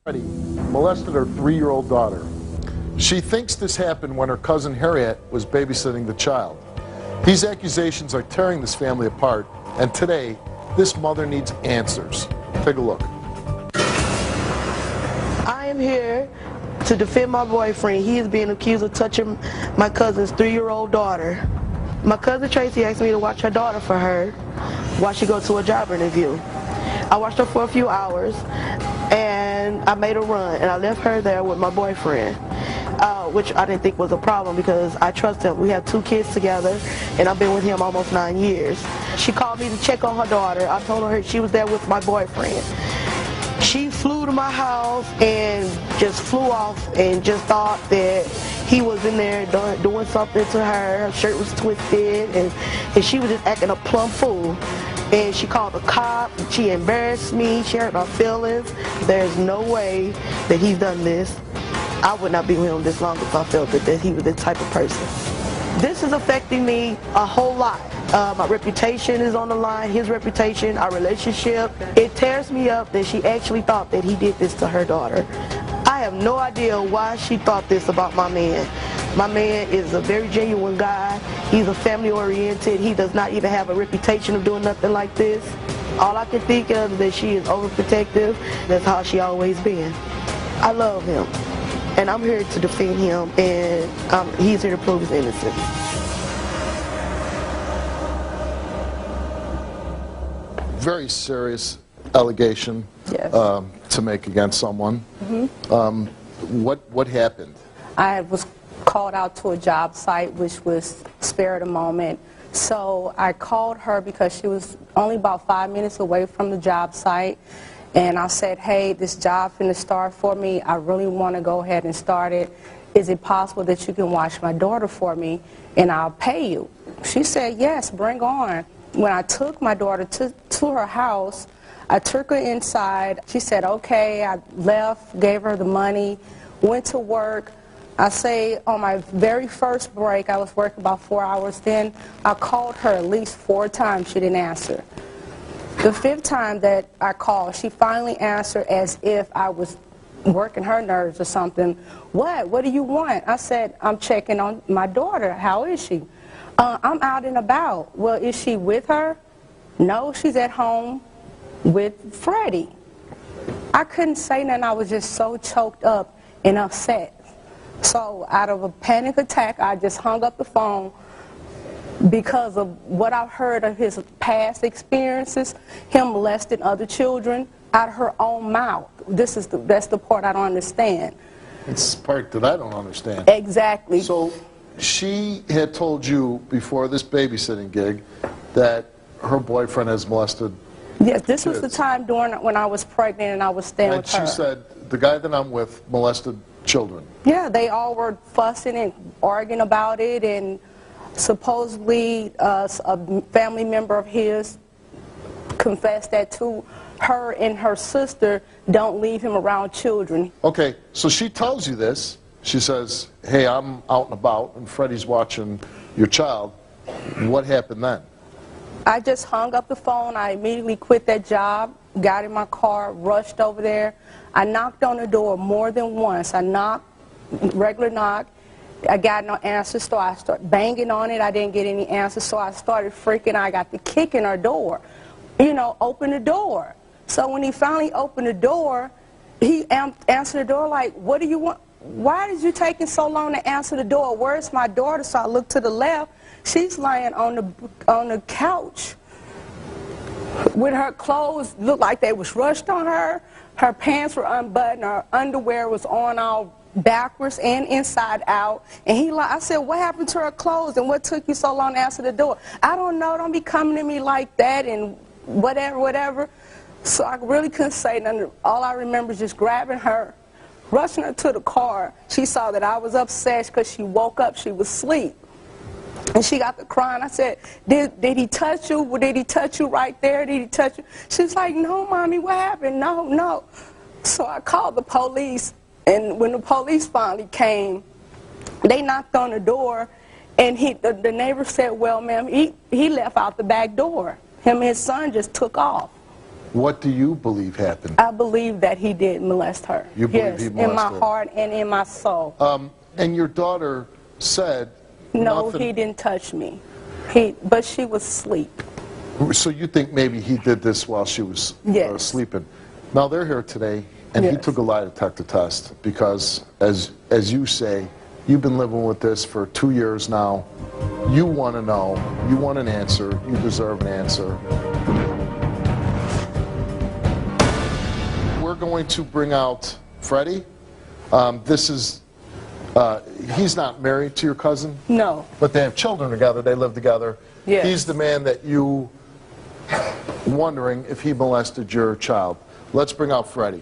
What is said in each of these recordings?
Freddie molested her 3-year-old daughter. She thinks this happened when her cousin Harriet was babysitting the child. These accusations are tearing this family apart, and today, this mother needs answers. Take a look. I am here to defend my boyfriend. He is being accused of touching my cousin's 3-year-old daughter. My cousin Tracy asked me to watch her daughter for her while she goes to a job interview. I watched her for a few hours, and I made a run, and I left her there with my boyfriend, which I didn't think was a problem because I trust him. We have 2 kids together, and I've been with him almost 9 years. She called me to check on her daughter. I told her she was there with my boyfriend. She flew to my house and just flew off and just thought that he was in there doing something to her. Her shirt was twisted, and she was just acting a plumb fool. And she called the cop. She embarrassed me. She hurt my feelings. There's no way that he's done this. I would not be with him this long if I felt that he was this type of person. This is affecting me a whole lot. My reputation is on the line, his reputation, our relationship. It tears me up that she actually thought that he did this to her daughter. I have no idea why she thought this about my man. My man is a very genuine guy. He's a family oriented. He does not even have a reputation of doing nothing like this. All I can think of is that she is overprotective. That's how she always been. I love him, and I'm here to defend him, and he's here to prove his innocence. Very serious allegation, yes, to make against someone. What happened? I was called out to a job site, which was spare at the moment. So I called her because she was only about 5 minutes away from the job site. And I said, hey, this job finna start for me. I really want to go ahead and start it. Is it possible that you can watch my daughter for me and I'll pay you? She said, yes, bring on. When I took my daughter to her house, I took her inside. She said, okay. I left, gave her the money, went to work. I say on my very first break, I was working about 4 hours then, I called her at least 4 times. She didn't answer. The 5th time that I called, she finally answered as if I was working her nerves or something. What do you want? I said, I'm checking on my daughter. How is she? I'm out and about. Well, is she with her? No, she's at home with Freddie. I couldn't say nothing. I was just so choked up and upset. So out of a panic attack, I just hung up the phone because of what I've heard of his past experiences, him molesting other children out of her own mouth. That's the part I don't understand. It's the part that I don't understand. Exactly. So she had told you before this babysitting gig that her boyfriend has molested yes, this kids. was the time when I was pregnant and I was staying with her. And she said, the guy that I'm with molested children. Yeah, they all were fussing and arguing about it, and supposedly a family member of his confessed that to her and her sister, don't leave him around children. Okay, so she tells you this. She says, hey, I'm out and about, and Freddie's watching your child. What happened then? I just hung up the phone. I immediately quit that job, got in my car, rushed over there. I knocked on the door more than once. I knocked, regular knock. I got no answer, so I started banging on it. I didn't get any answers, so I started freaking. I got the kick in her door. You know, open the door. So when he finally opened the door, he answered the door like, what do you want? Why is you taking so long to answer the door? Where's my daughter? So I looked to the left. She's lying on the couch with her clothes looked like they was rushed on her. Her pants were unbuttoned. Her underwear was on all backwards and inside out. And I said, what happened to her clothes? And what took you so long to answer the door? I don't know. Don't be coming to me like that and whatever. So I really couldn't say nothing. All I remember is just grabbing her, rushing her to the car. She saw that I was upset because she woke up. She was asleep. And she got to crying. I said, did he touch you? Did he touch you right there? Did he touch you? She was like, no, Mommy, what happened? No. So I called the police. And when the police finally came, they knocked on the door. And the neighbor said, well, ma'am, he left out the back door. Him and his son just took off. What do you believe happened? I believe that he did molest her. You believe yes, he molested in my her? heart and in my soul. And your daughter said No, nothing. he didn't touch me. But she was asleep. So you think maybe he did this while she was Yes. sleeping. Now they're here today, and he Yes. took a lie detector test because, as you say, you've been living with this for 2 years now. You want to know. You want an answer. You deserve an answer. We're going to bring out Freddie. He's not married to your cousin, No. but they have children together. They live together. Yes. He's the man that you wondering if he molested your child. Let's bring out Freddie.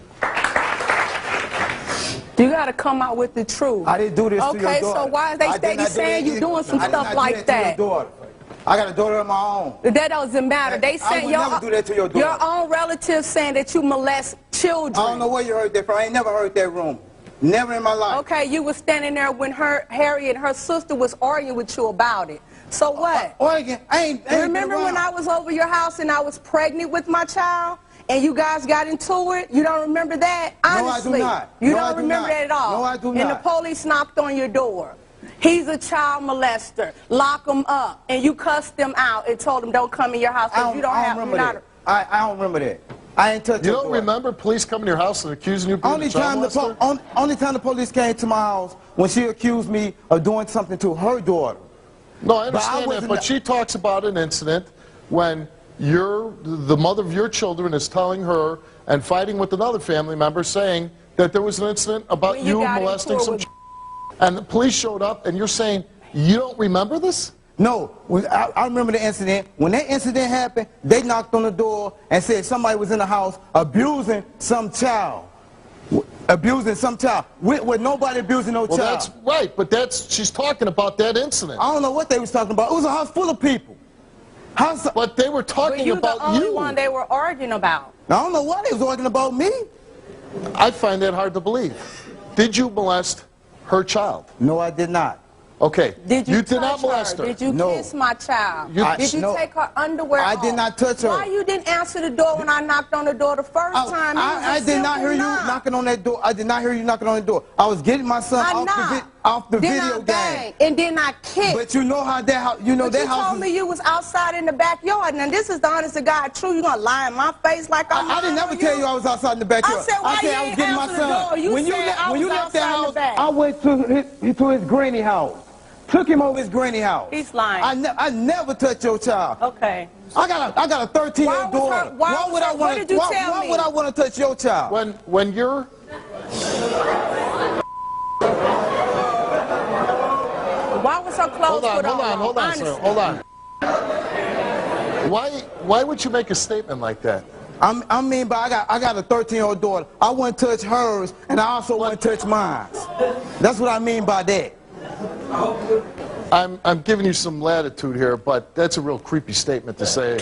You got to come out with the truth. I didn't do this to your daughter. Okay, so why is they steady saying you doing some stuff like that? I got a daughter of my own. That doesn't matter. They I say would never do that to your daughter. your own relatives saying that you molest children. I don't know where you heard that from. I ain't never heard that rumor. Never in my life. Okay, you was standing there when Harriet and her sister was arguing with you about it. So what? Oregon, I ain't Remember when I was over your house and I was pregnant with my child? And you guys got into it? You don't remember that? Honestly, No, I do not. You No, I don't do remember not. that at all? No, I do And the not. police knocked on your door. He's a child molester. Lock him up. And you cussed them out and told them don't come in your house because you don't have... remember that. I don't remember that. I ain't touched You your don't daughter. remember police coming to your house and accusing you of being Only a child molester? only time the police came to my house when she accused me of doing something to her daughter. No, I But I understand that, wasn't- but she talks about an incident when the mother of your children is telling her and fighting with another family member saying that there was an incident about When you you got molesting into it some with- and the police showed up and you're saying you don't remember this? No, I remember the incident. When that incident happened, they knocked on the door and said somebody was in the house abusing some child. Abusing some child. With nobody abusing no Well, child. that's right, but she's talking about that incident. I don't know what they was talking about. It was a house full of people. But they were But talking you the about only you. one they were arguing about. I don't know what they was talking about me. I find that hard to believe. Did you molest her child? No, I did not. Okay. Did you did touch not molest her. Did you No. kiss my child? You- Did you no. take her underwear I off? did not touch her. Why you didn't answer the door when I knocked on the door the first time? It was a I did not simple hear you knock. knocking on that door. I did not hear you knocking on the door. I was getting my son I off the then video I game. banged, and then I kicked. But you know how that house, you know But that you house told is, me you was outside in the backyard, and this is the honest to God truth. You gonna lie in my face like I'm I didn't lying never on tell you I was outside in the backyard. I said, why you I was ain't getting my answer the son. door? You when said I when you was left that outside in the house, back. I went to his granny house. Took him over his granny house. He's lying. I never touched your child. Okay. I got a 13-year-old Why was her- daughter. why was would I her- what want did you tell why me? would I want to touch your child? When you're Why was her clothes put on? hold on, Honestly. sir. Hold on. Why would you make a statement like that? I mean, but I got a 13-year-old daughter. I wouldn't touch hers, and I also wouldn't touch mine. That's what I mean by that. I'm giving you some latitude here, but that's a real creepy statement to say.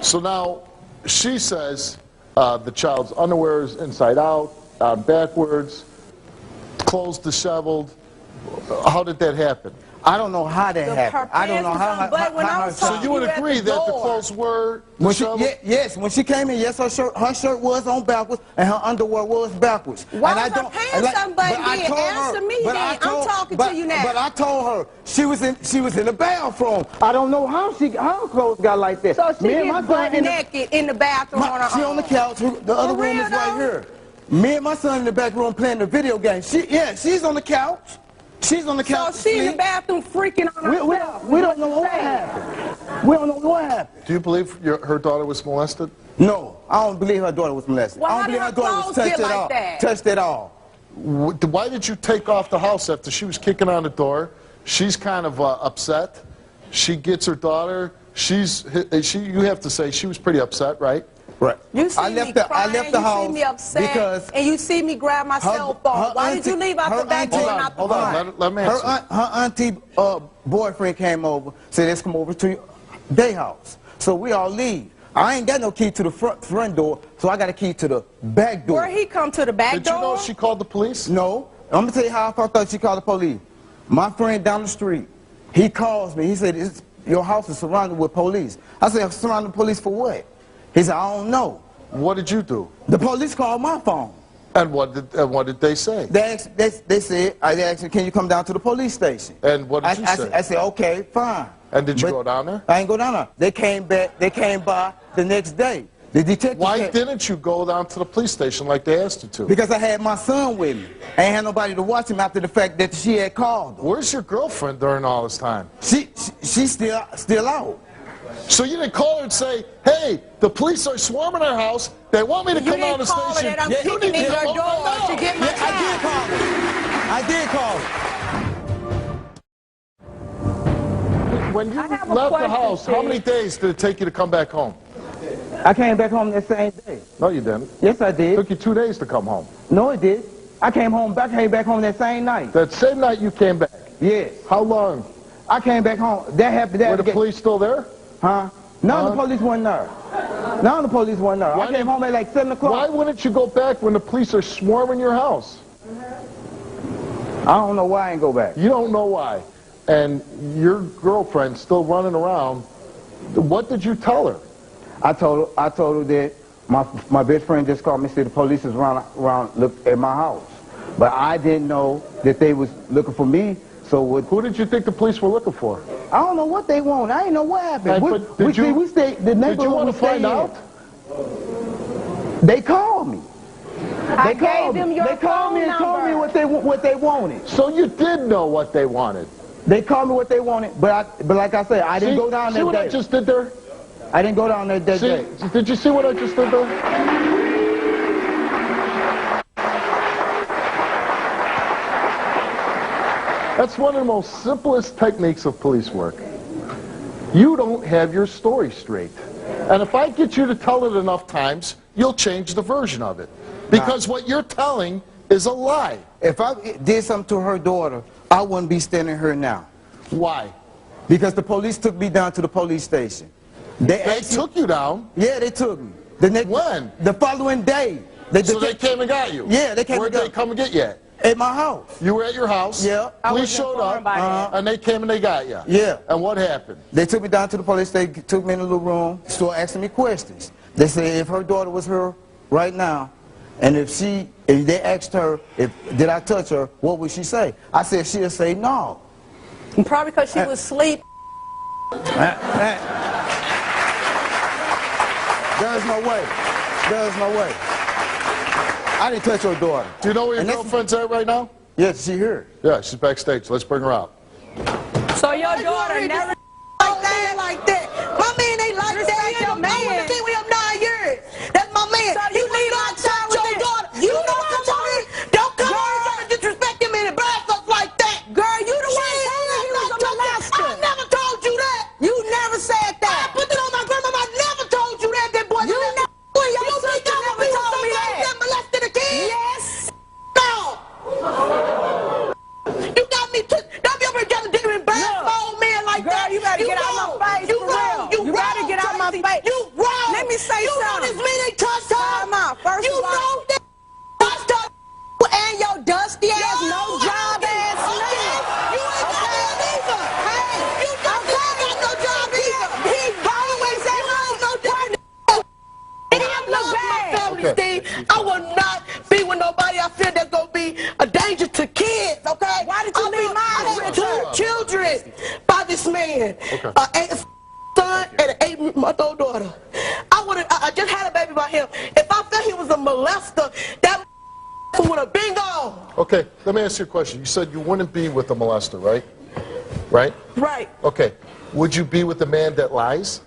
So now she says the child's underwear is inside out, backwards, clothes disheveled. How did that happen? I don't know how that Her happened. I don't pants know was how. on, but when I was So talking you would at the agree that the door. clothes were When she, disheveled? yes, when she came in, yes, her shirt was on backwards, and her underwear was backwards. Why and was I her don't, pants and like- unbuttoned but I then? told Answer her- me but then. I I'm told- talking but- to you now. But I told her she was in the bathroom. I don't know how her clothes got like that. So she Me and my gets son butt in the- naked in the bathroom on her She own. on the couch. The other For room real, is right though? here. Me and my son in the back room playing the video game. She's on the couch. She's on the So couch. she in the asleep. bathroom freaking on herself. We don't know what happened. We don't know what happened. Do you believe her daughter was molested? No, I don't believe her daughter was molested. Well, I how don't believe did her her daughter was clothes touched get at like all. that? Touched at all. Why did you take off the house after she was kicking on the door? She's kind of upset. She gets her daughter. You have to say she was pretty upset, right? Right. You see I left me the, crying, I left the house you see me upset, because and you see me grab my cell phone. Why did you leave out the back door and out the Hold on. front? Let me answer. her auntie boyfriend came over, said, let's come over to their house. So we all leave. I ain't got no key to the front door, so I got a key to the back door. Where he come to the back Did you door? know she called the police? No. I'm going to tell you how I thought she called the police. My friend down the street, he calls me. He said, your house is surrounded with police. I said, surrounded with police for what? He said, I don't know. What did you do? The police called my phone. And what did they say? They said, they asked me, can you come down to the police station? And what did you say? I said, okay, fine. And did you go down there? I ain't go down there. They came by the next day. The detective Why didn't you go down to the police station like they asked you to? Because I had my son with me. I ain't had nobody to watch him after the fact that she had called him. Where's your girlfriend during all this time? She's still out. So you didn't call her and say, hey, the police are swarming our house. They want me to come down the station. I'm kicking in your door to get my I did call her. I did call her. When you left the house, how many days did it take you to come back home? I came back home that same day. No, you didn't. Yes, I did. It took you 2 days to come home. No, it did. I came back home that same night. That same night you came back? Yes. How long? I came back home. That happened. Were the police still there? Huh? None of the police weren't there. None of the police weren't there. I came home at like 7 o'clock. Why wouldn't you go back when the police are swarming your house? I don't know why I ain't go back. You don't know why. And your girlfriend's still running around. What did you tell her? I told her that my best friend just called me and said the police is around look at my house. But I didn't know that they was looking for me. So who did you think the police were looking for? I don't know what they want. I didn't know what happened. Did you want to find out? They called me. They called me and told me what they wanted. So you did know what they wanted. They called me what they wanted, but like I said, I didn't go down that day. See what I just did there? I didn't go down there that day. Did you see what I just did there? That's one of the most simplest techniques of police work. You don't have your story straight. And if I get you to tell it enough times, you'll change the version of it. Because what you're telling is a lie. If I did something to her daughter, I wouldn't be standing here now. Why? Because the police took me down to the police station. They took you down? Yeah, they took me. When? The following day. So they came and got you? Yeah, they came and got you. Where'd they come and get you at? At my house. You were at your house? Yeah. Police showed up, and they came and they got you? Yeah. And what happened? They took me down to the police. They took me in a little room, started asking me questions. They said if her daughter was here right now, and if they asked her, did I touch her, what would she say? I said she'll say no. Probably because she was asleep. There's no way. There's no way. I didn't touch your daughter. Do you know where your girlfriend's at right now? Yes, she here. Yeah, she's backstage. Let's bring her out. So your daughter never like that. My man ain't like that. Your man. I went to see him 9 years. That's my man. So you need to touch your daughter. You know what I'm saying? Don't come here and disrespect him and embarrass us like that. Girl, you the one who told me he was a molester. I never told you that. You never said that. I put it on my grandma. I never told you that. That boy. You never. Your sister never told me that. Molested a kid? Yes. No. You got me. Don't be over here trying to embarrass my old man like that. Girl, you better get out my face. You for wrong. real. You better get out my face. You wrong. Let me say you something. You know this man ain't touched her. Time out. First you of all, know that touched her. and your dusty ass, no job ass nigga. You ain't got that either. Hey, you don't got no job either. He always said no job. I look bad. Family, Steve. I will not be with nobody I feel that's gonna be a danger to kids. Okay? Why did you leave mine with her? 2 children by this man. Okay. An 8-son and an 8-month-old daughter. I just had a baby by him. If I felt he was a molester, that would have been gone. Okay, let me ask you a question. You said you wouldn't be with a molester, right? Right? Right. Okay. Would you be with a man that lies?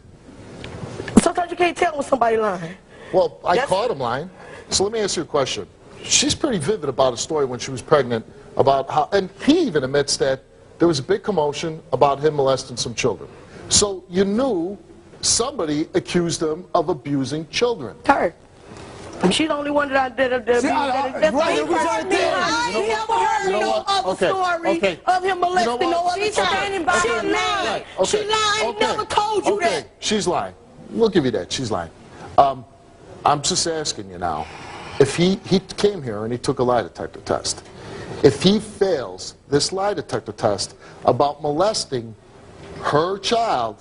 Sometimes you can't tell when somebody lying. Well, I caught him lying. So let me ask you a question. She's pretty vivid about a story when she was pregnant about how, and he even admits that there was a big commotion about him molesting some children. So you knew somebody accused him of abusing children. Her. She's the only one that I did. right, it was right there. I ain't never heard no other story of him molesting no other child. She lying. She lying. Never told you that. She's lying. We'll give you that. She's lying. I'm just asking you now. If he came here and he took a lie detector test, If he fails this lie detector test about molesting her child,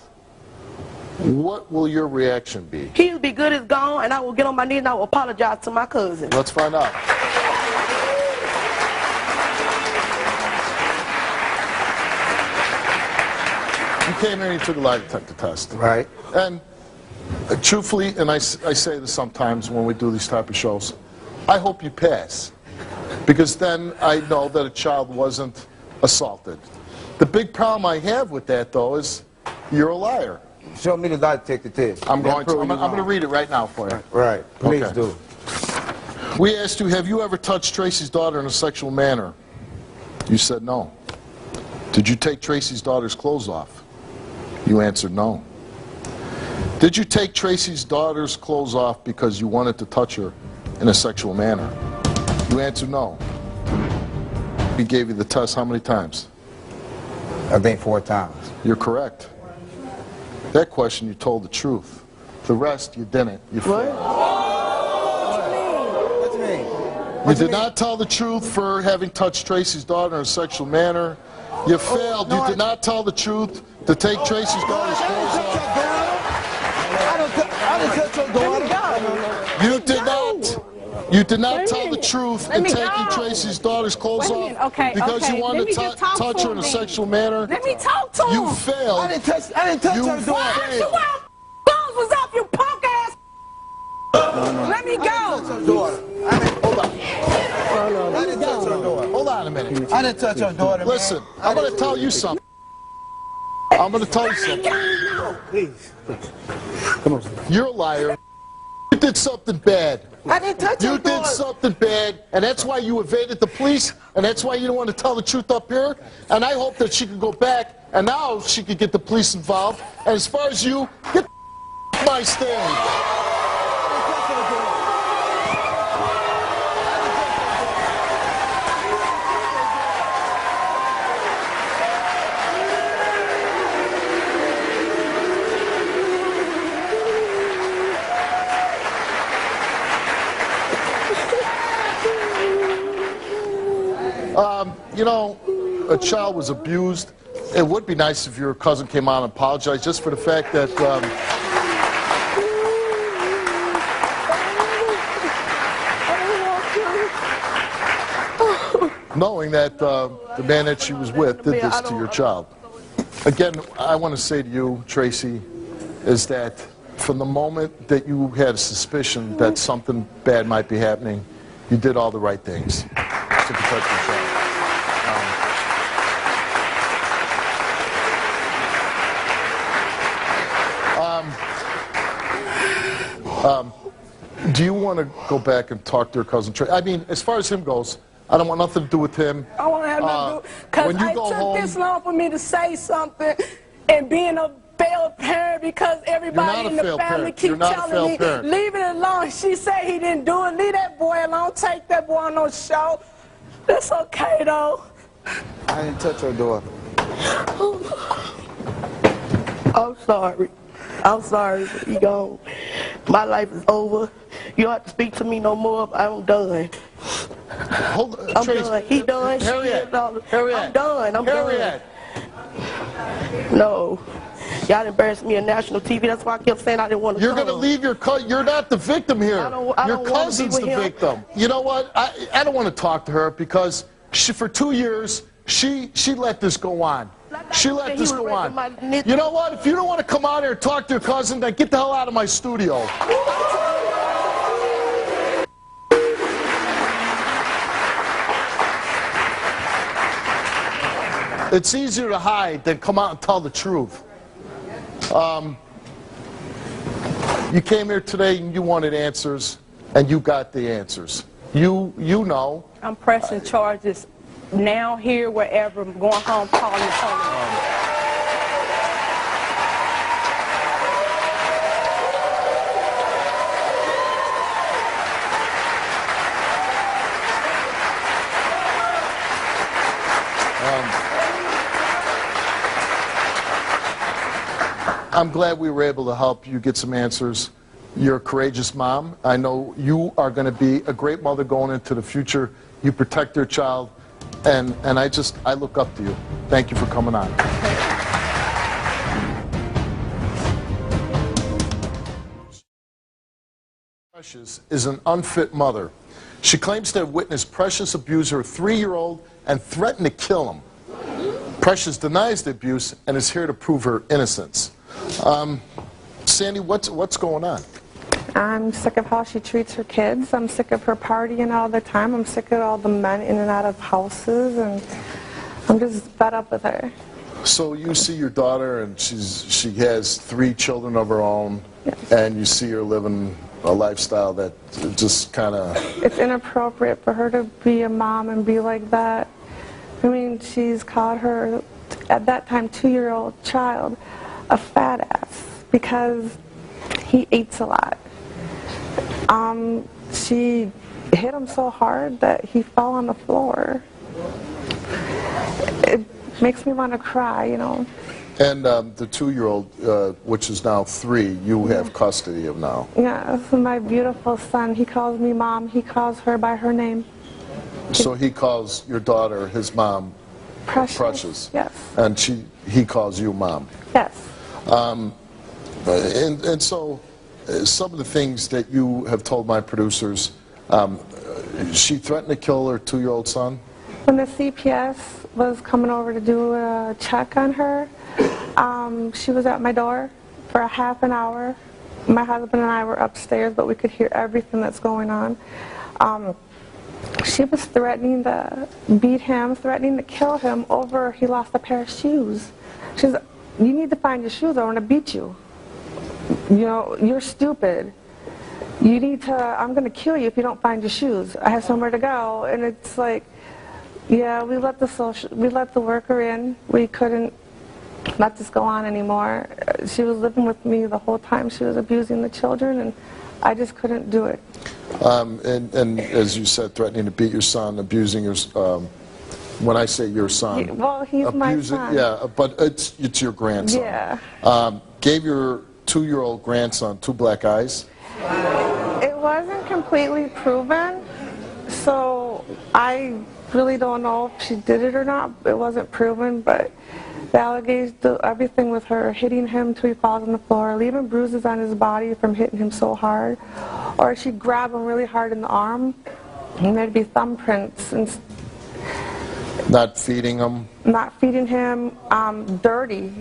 what will your reaction be? He'll be good as gone, and I will get on my knees and I will apologize to my cousin. Let's find out. You came here and you took a lie detector test. Right. And truthfully, and I say this sometimes when we do these type of shows, I hope you pass. Because then I know that a child wasn't assaulted. The big problem I have with that, though, is you're a liar. Show me the lie detector test. I'm going to read it right now for you. Right. Please Okay. do. We asked you, have you ever touched Tracy's daughter in a sexual manner? You said no. Did you take Tracy's daughter's clothes off? You answered no. Did you take Tracy's daughter's clothes off because you wanted to touch her in a sexual manner? You answered no. We gave you the test how many times? I think 4 times. You're correct. That question you told the truth. The rest you didn't. You failed. What you mean? You did not tell the truth for having touched Tracy's daughter in a sexual manner. You failed. You did not tell the truth to take Tracy's daughter's clothes off. I didn't touch your daughter. You did not. You did not tell the truth in taking Tracy's daughter's clothes off because you wanted to touch her in a sexual manner. Let me talk to him. You failed. I didn't touch You her daughter. failed. Clothes was off, you punk ass. Let me go. Hold on. I didn't touch her daughter. Hold on a minute. I didn't touch her daughter, man. Listen, I'm going to tell you something. I'm going to tell you something. Please. Come on. You're a liar. You did something bad. I didn't touch You your did daughter. something bad, and that's why you evaded the police, and that's why you don't want to tell the truth up here. And I hope that she could go back, and now she could get the police involved. And as far as you, get my stage. You know, a child was abused. It would be nice if your cousin came out and apologized just for the fact that knowing that the man that she was with did this to your child. Again, I want to say to you, Tracy, is that from the moment that you had a suspicion that something bad might be happening, you did all the right things to protect your child. Do you want to go back and talk to your cousin Tracy? I mean, as far as him goes, I don't want nothing to do with him. I want to have nothing to do because when you it go took home, this long for me to say something and being a failed parent because everybody in the family keep telling me, leave it alone. She said he didn't do it. Leave that boy alone. Take that boy on no show. That's okay, though. I didn't touch her daughter. I'm sorry. I'm sorry. He gone. My life is over. You don't have to speak to me no more. I'm done. Hold, I'm Tracy, done. He done. Harriet, Harriet. I'm done. I'm Harriet. done. No. Y'all embarrassed me on national TV. That's why I kept saying I didn't want to You're going to leave your cousin. You're not the victim here. I don't Your wanna be cousin's with the him. victim. You know what? I don't want to talk to her because she, for 2 years, she let this go on. She let this go on. You know what? If you don't want to come out here and talk to your cousin, then get the hell out of my studio. It's easier to hide than come out and tell the truth. You came here today and you wanted answers, and you got the answers. You know. I'm pressing charges now, here, wherever. I'm going home, calling the police. I'm glad we were able to help you get some answers. You're a courageous mom. I know you are going to be a great mother going into the future. You protect your child. and I look up to you. Thank you for coming on. Precious is an unfit mother. She claims to have witnessed Precious abuse her 3-year-old and threaten to kill him. Precious denies the abuse and is here to prove her innocence. Sandy, what's going on? I'm sick of how she treats her kids. I'm sick of her partying all the time. I'm sick of all the men in and out of houses, and I'm just fed up with her. So you see your daughter, and she has 3 children of her own, yes. And you see her living a lifestyle that just kind of... It's inappropriate for her to be a mom and be like that. I mean, she's called her, at that time, 2-year-old child, a fat ass because he eats a lot. She hit him so hard that he fell on the floor. It makes me want to cry, you know. And the 2-year-old, which is now 3, you have custody of now. Yeah, this is my beautiful son. He calls me mom. He calls her by her name. So he calls your daughter, his mom, Precious. Yes. And he calls you mom. Yes. And so some of the things that you have told my producers, she threatened to kill her 2-year-old son? When the CPS was coming over to do a check on her, she was at my door for a half an hour. My husband and I were upstairs, but we could hear everything that's going on. She was threatening to beat him, threatening to kill him over he lost a pair of shoes. She said, "You need to find your shoes or I'm going to beat you. You know, you're stupid. You need to, I'm going to kill you if you don't find your shoes. I have somewhere to go." And it's like, yeah, we let the worker in. We couldn't let this go on anymore. She was living with me the whole time. She was abusing the children, and I just couldn't do it. And as you said, threatening to beat your son, abusing your, when I say your son. Well, he's my son. Yeah, but it's your grandson. Yeah. Gave your 2-year-old grandson 2 black eyes? It wasn't completely proven, so I really don't know if she did it or not. It wasn't proven, but the allegations, everything with her hitting him till he falls on the floor, leaving bruises on his body from hitting him so hard, or she'd grab him really hard in the arm, and there'd be thumbprints. And not feeding him? Not feeding him, dirty.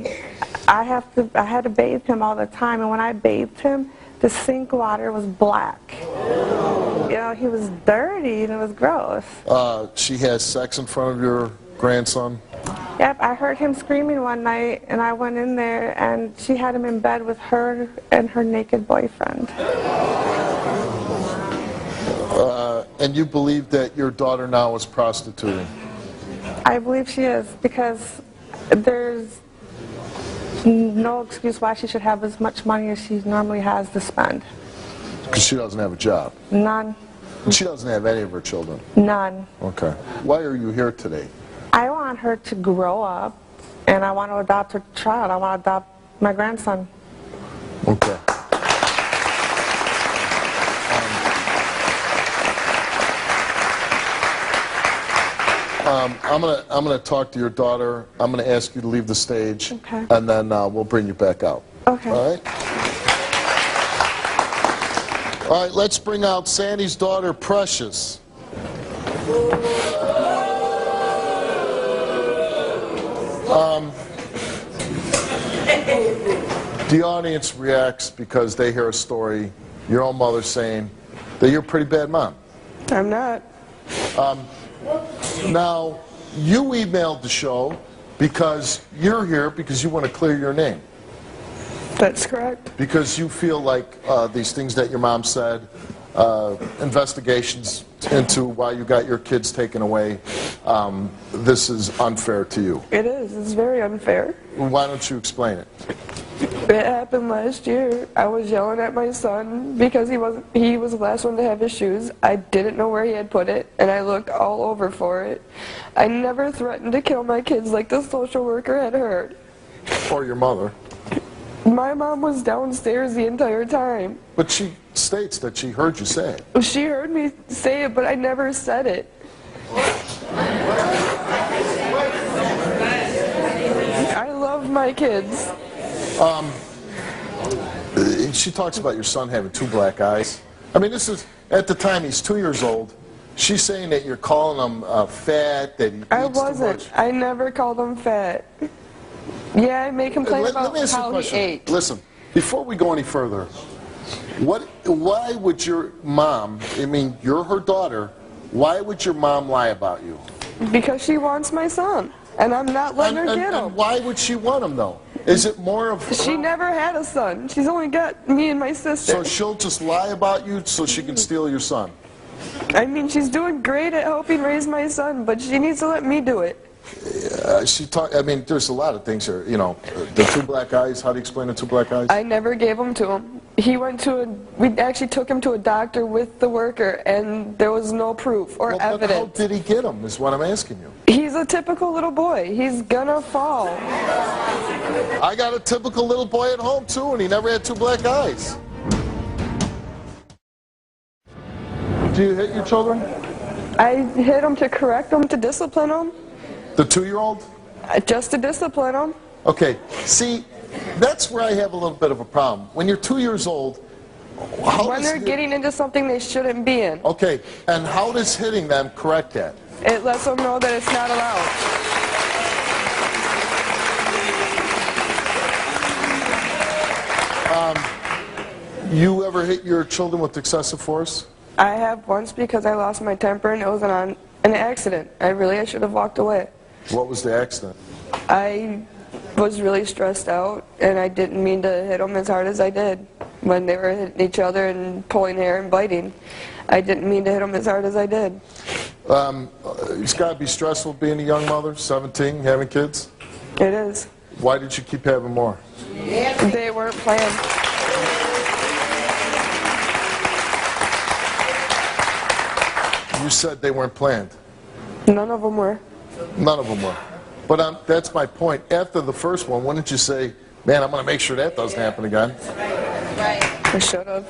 I had to bathe him all the time, and when I bathed him, the sink water was black. You know, he was dirty, and it was gross. She has sex in front of your grandson? Yep, I heard him screaming one night, and I went in there, and she had him in bed with her and her naked boyfriend. And you believe that your daughter now is prostituting? I believe she is, because there's no excuse why she should have as much money as she normally has to spend. Because she doesn't have a job? None. And she doesn't have any of her children? None. Okay. Why are you here today? I want her to grow up, and I want to adopt her child. I want to adopt my grandson. Okay. I'm gonna talk to your daughter. I'm gonna ask you to leave the stage, okay, and then we'll bring you back out. Okay. All right. All right. Let's bring out Sandy's daughter, Precious. The audience reacts because they hear a story, your own mother saying that you're a pretty bad mom. I'm not. Now, you emailed the show because you're here because you want to clear your name. That's correct. Because you feel like these things that your mom said, investigations into why you got your kids taken away, this is unfair to you. It is. It's very unfair. Why don't you explain it? It happened last year. I was yelling at my son because he was the last one to have his shoes. I didn't know where he had put it, and I looked all over for it. I never threatened to kill my kids like the social worker had heard. Or your mother. My mom was downstairs the entire time. But she states that she heard you say it. She heard me say it, but I never said it. my kids. She talks about your son having 2 black eyes. I mean, this is, at the time, he's 2 years old. She's saying that you're calling him fat, that he eats I too wasn't. much. I never called him fat. Yeah, I may complain Let about me ask you a how he question. ate. Listen, before we go any further, why would your mom, I mean, you're her daughter, why would your mom lie about you? Because she wants my son, and I'm not letting her get him. And why would she want him, though? Is it more of... She never had a son. She's only got me and my sister. So she'll just lie about you so she can steal your son? I mean, she's doing great at helping raise my son, but she needs to let me do it. I mean, there's a lot of things here. You know, the 2 black eyes, how do you explain the 2 black eyes? I never gave him to him. We actually took him to a doctor with the worker, and there was no proof or But how evidence. did he get them, is what I'm asking you. He's a typical little boy. He's gonna fall. I got a typical little boy at home, too, and he never had 2 black eyes. Do you hit your children? I hit him to correct him, to discipline him, The 2-year-old? just to discipline him. Okay, see, that's where I have a little bit of a problem. When you're 2 years old, how When does they're getting into something they shouldn't be in, Okay, and how does hitting them correct that? it lets them know that it's not allowed. You ever hit your children with excessive force? I have once because I lost my temper and it was an accident. I should have walked away. What was the accident? I was really stressed out and I didn't mean to hit them as hard as I did when they were hitting each other and pulling hair and biting. I didn't mean to hit them as hard as I did. It's got to be stressful being a young mother, 17, having kids. It is. Why did you keep having more? They weren't planned. You said they weren't planned. None of them were. None of them were. But that's my point. After the first one, why didn't you say, man, I'm going to make sure that doesn't happen again? I should have.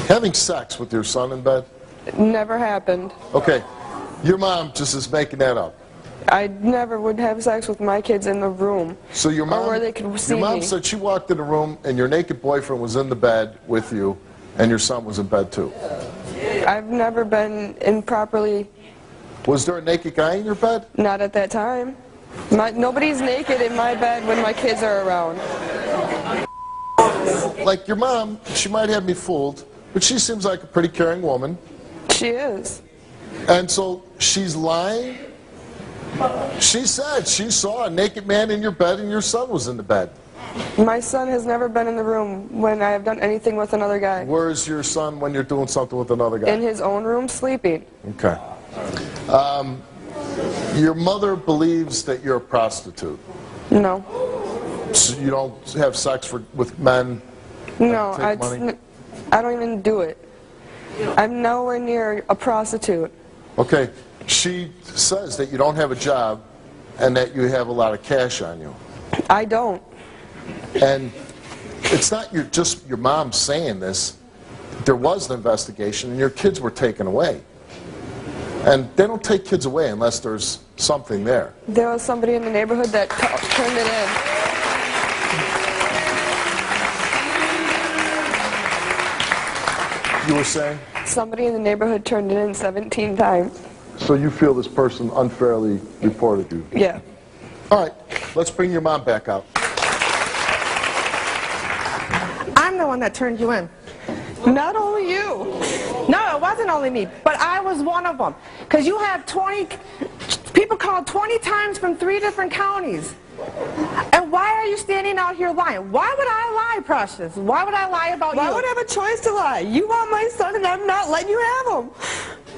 Having sex with your son in bed? It never happened. Okay, your mom just is making that up. I never would have sex with my kids in the room. So your mom, or where they could see your mom me. said she walked in the room and your naked boyfriend was in the bed with you and your son was in bed too. I've never been improperly, Was there a naked guy in your bed? not at that time. Nobody's naked in my bed when my kids are around. Like your mom, she might have me fooled, but she seems like a pretty caring woman. She is. And so she's lying. She said she saw a naked man in your bed and your son was in the bed. My son has never been in the room when I have done anything with another guy. Where's your son when you're doing something with another guy? In his own room, sleeping. Okay. Your mother believes that you're a prostitute. No. So you don't have sex with men? No, take money? I don't even do it. I'm nowhere near a prostitute. Okay. She says that you don't have a job and that you have a lot of cash on you. I don't. And it's not just your mom saying this. There was an investigation and your kids were taken away. And they don't take kids away unless there's something there. There was somebody in the neighborhood that turned it in. You were saying? Somebody in the neighborhood turned it in 17 times. So you feel this person unfairly reported you? Yeah. All right, let's bring your mom back out. I'm the one that turned you in. Not only you. No, it wasn't only me, but I was one of them. Because you had 20 people called 20 times from 3 different counties. And why are you standing out here lying? Why would I lie, Precious? Why would I lie about you? Why would I have a choice to lie? You want my son and I'm not letting you have him.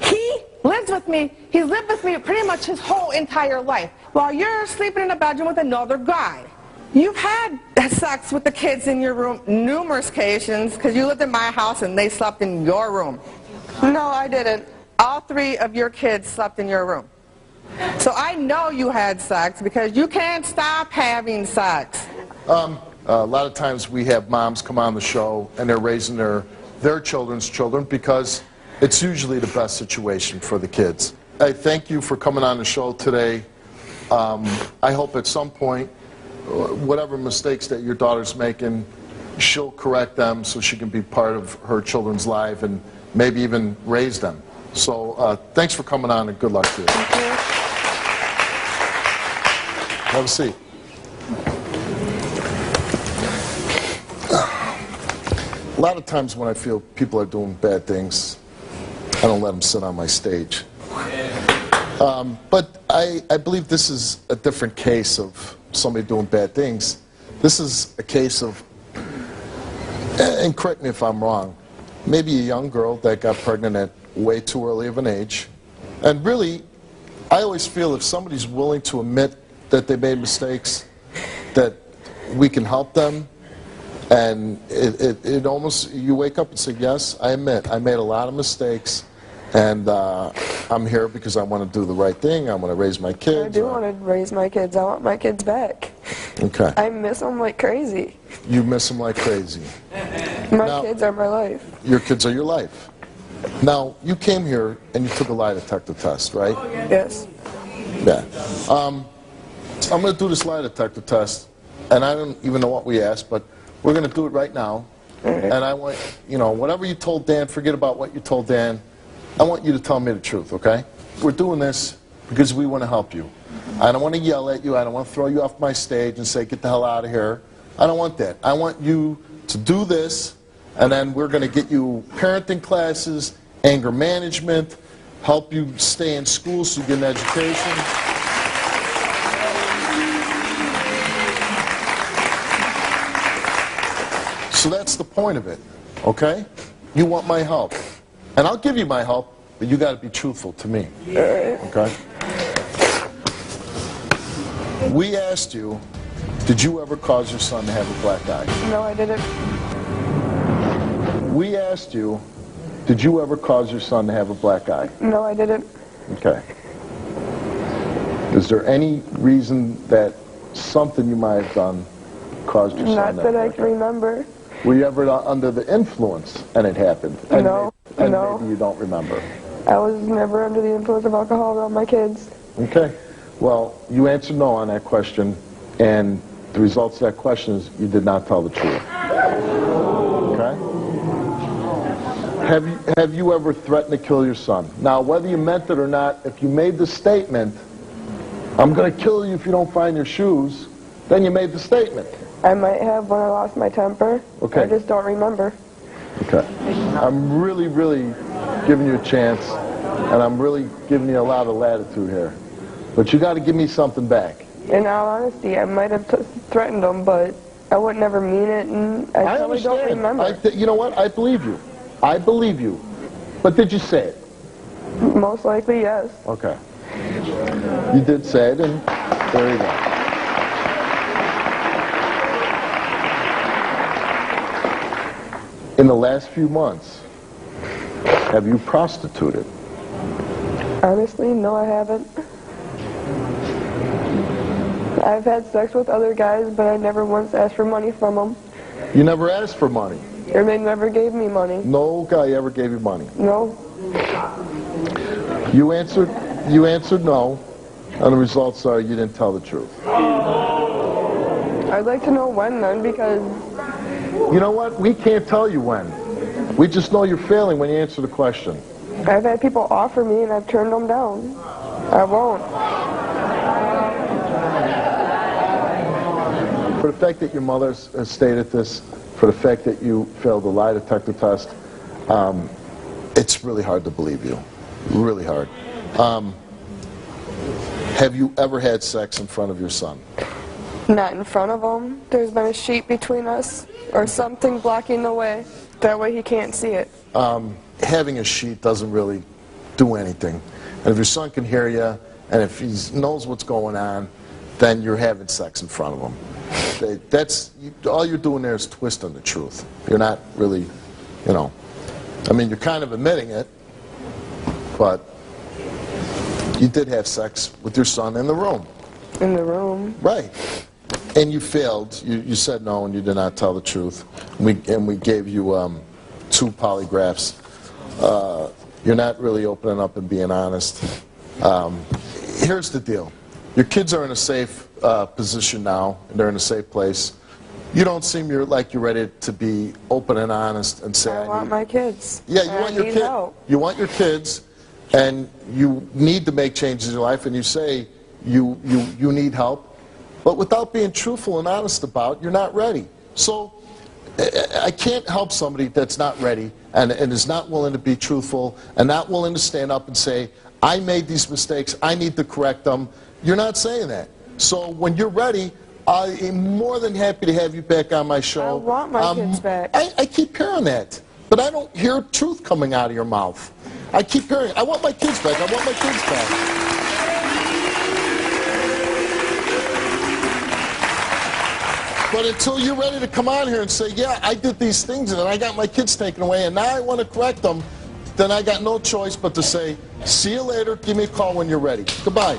He lives with me. He's lived with me pretty much his whole entire life. While you're sleeping in a bedroom with another guy. You've had sex with the kids in your room numerous occasions because you lived in my house and they slept in your room. No, I didn't. All 3 of your kids slept in your room. So I know you had sex because you can't stop having sex. A lot of times we have moms come on the show and they're raising their children's children because it's usually the best situation for the kids. I thank you for coming on the show today. I hope at some point, whatever mistakes that your daughter's making, she'll correct them so she can be part of her children's life and maybe even raise them. So thanks for coming on and good luck to you. Thank you. Have a seat. A lot of times when I feel people are doing bad things, I don't let them sit on my stage. But I believe this is a different case of somebody doing bad things. This is a case of, and correct me if I'm wrong, maybe a young girl that got pregnant at way too early of an age. And really, I always feel if somebody's willing to admit that they made mistakes, that we can help them. And it almost, you wake up and say, yes, I admit, I made a lot of mistakes, and I'm here because I want to do the right thing. I want to raise my kids. I do want to raise my kids. I want my kids back. Okay. I miss them like crazy. You miss them like crazy. My kids are my life. Your kids are your life. Now, you came here and you took a lie detector test, right? Yes. Yeah. I'm going to do this lie detector test, and I don't even know what we asked, but we're going to do it right now. And I want, you know, whatever you told Dan, forget about what you told Dan. I want you to tell me the truth, okay? We're doing this because we want to help you. I don't want to yell at you. I don't want to throw you off my stage and say, get the hell out of here. I don't want that. I want you to do this, and then we're going to get you parenting classes, anger management, help you stay in school so you get an education. So that's the point of it, okay? You want my help. And I'll give you my help, but you got to be truthful to me, okay? We asked you, did you ever cause your son to have a black eye? No, I didn't. We asked you, did you ever cause your son to have a black eye? No, I didn't. Okay. Is there any reason that something you might have done caused your son Not to have that I black can eye? remember. Were you ever under the influence and it happened? And No, no. Maybe you don't remember. I was never under the influence of alcohol around my kids. Okay. Well, you answered no on that question, and the results of that question is you did not tell the truth. Okay? Have you ever threatened to kill your son? Now, whether you meant it or not, if you made the statement, I'm going to kill you if you don't find your shoes, then you made the statement. I might have when I lost my temper. Okay. I just don't remember. Okay. I'm really, really giving you a chance, and I'm really giving you a lot of latitude here. But you got to give me something back. In all honesty, I might have threatened them, but I would never mean it, and I probably don't remember. You know what? I believe you. I believe you. But did you say it? Most likely, yes. Okay. You did say it, and there you go. In the last few months, have you prostituted? Honestly, no, I haven't. I've had sex with other guys, but I never once asked for money from them. You never asked for money? Or they never gave me money. No guy ever gave you money? No. You answered no, and the results are you didn't tell the truth. I'd like to know when then, because... You know what? We can't tell you when. We just know you're failing when you answer the question. I've had people offer me and I've turned them down. I won't. For the fact that your mother has stated this, for the fact that you failed the lie detector test, it's really hard to believe you. Really hard. Have you ever had sex in front of your son? Not in front of him. There's been a sheet between us or something blocking the way. That way he can't see it. Having a sheet doesn't really do anything. And if your son can hear you, and if he knows what's going on, then you're having sex in front of him. All you're doing there is twisting the truth. You're not really, you know, I mean, you're kind of admitting it, but you did have sex with your son in the room. In the room. Right. And you failed. You said no, and you did not tell the truth. We gave you 2 polygraphs. You're not really opening up and being honest. Here's the deal. Your kids are in a safe position now, and they're in a safe place. You don't seem like you're ready to be open and honest and say, I want my kids. Yeah, you want your need kids. help. You want your kids, and you need to make changes in your life, and you say you need help, but without being truthful and honest about it, you're not ready. So I can't help somebody that's not ready and is not willing to be truthful and not willing to stand up and say, I made these mistakes, I need to correct them. You're not saying that. So when you're ready, I'm more than happy to have you back on my show. I want my kids back. I keep hearing that, but I don't hear truth coming out of your mouth. I keep hearing, I want my kids back, I want my kids back. But until you're ready to come on here and say, yeah, I did these things and I got my kids taken away and now I want to correct them, then I got no choice but to say, see you later, give me a call when you're ready. Goodbye.